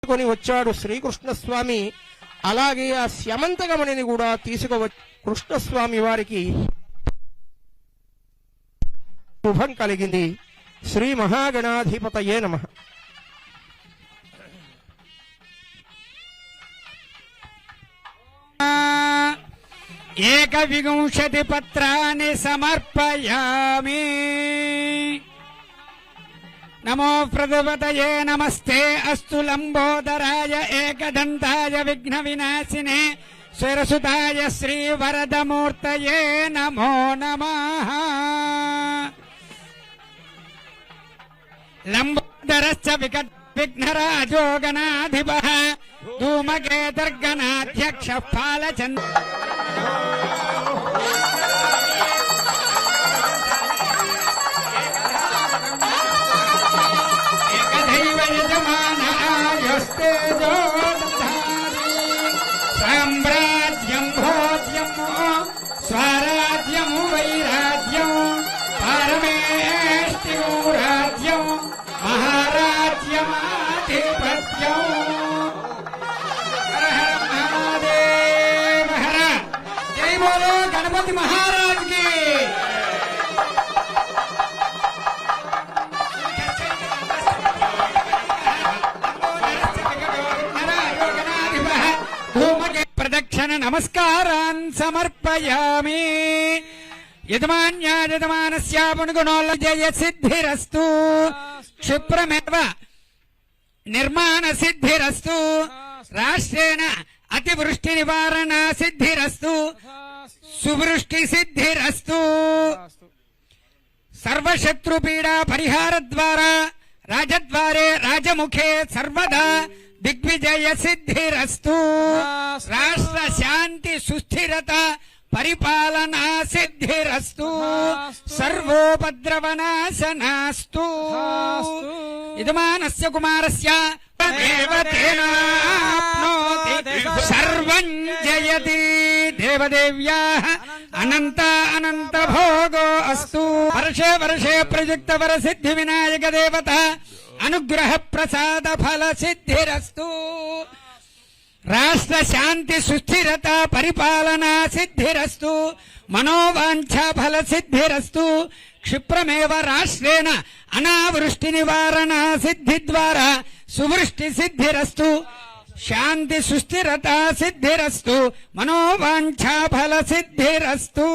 కొని వచ్చాడు శ్రీకృష్ణస్వామి. అలాగే ఆ స్యమంతగమణిని కూడా తీసుకువచ్చి కృష్ణస్వామి వారికి శుభం కలిగింది. శ్రీ మహాగణాధిపతయే నమః. ఏకవింశతి పత్రాన్ని సమర్పయామి. నమో ప్రజపతయే నమస్తే అస్తు లంబోదరాయ ఏకదంతాయ విఘ్న వినాశినే స్వరసుతాయ శ్రీవరదమూర్తయే నమో నమః. లంబోదరశ్చ విఘ్నరాజో గణాధిపః ధూమకేతుర్గణాధ్యక్షః పాలచంద్ర సామ్రాజ్యం భోజ్యం స్వరాజ్యం వైరాజ్యం పరమేష్టిం రాజ్యం మహారాజ్యమాధిపత్యం. హర హర మహాదేవ హర. జై బోలో గణపతి మహారాజ్ కి. ప్రదక్షిణ నమస్కారాన్ సమర్పయామి. యజమాన్యాయజమానస్య పుణ్యగుణోల్ల జయ సిద్ధిరస్తు. క్షిప్రమేవ నిర్మాణ సిద్ధిరస్తు. రాష్ట్రేణ అతివృష్టి నివారణ సిద్ధిరస్తు. సువృష్టి సిద్ధిరస్తు. సర్వశత్రుపీడా పరిహార ద్వారా రాజద్వారే రాజముఖే సర్వదా దిగ్విజయ సిద్ధిరస్తు. రాష్ట్ర శాంతి సుస్థిరత పరిపాలనా సిద్ధిరస్తు. సర్వోపద్రవనాశనాస్తు. యజమానస్య కుమారస్య దేవతేనాప్నోతి సర్వం జయతి. దేవదేవ్యాః అనంత అనంత భోగో అస్తు. వర్షే వర్షే ప్రయుక్త వర సిద్ధి వినాయక దేవత అనుగ్రహ ప్రసాద ఫల సిద్ధిరస్తు. రాష్ట్ర శాంతి సుస్థిరత పరిపాలనా సిద్ధిరస్తు. మనోవాంఛ ఫల సిద్ధిరస్తు. క్షిప్రమేవ రాష్ట్రేణ అనావృష్టి నివారణ సిద్ధి ద్వారా సువృష్టి సిద్ధిరస్తు. శాంతి సుస్థిరత సిద్ధిరస్తు. మనోవాంఛ ఫల సిద్ధిరస్తు.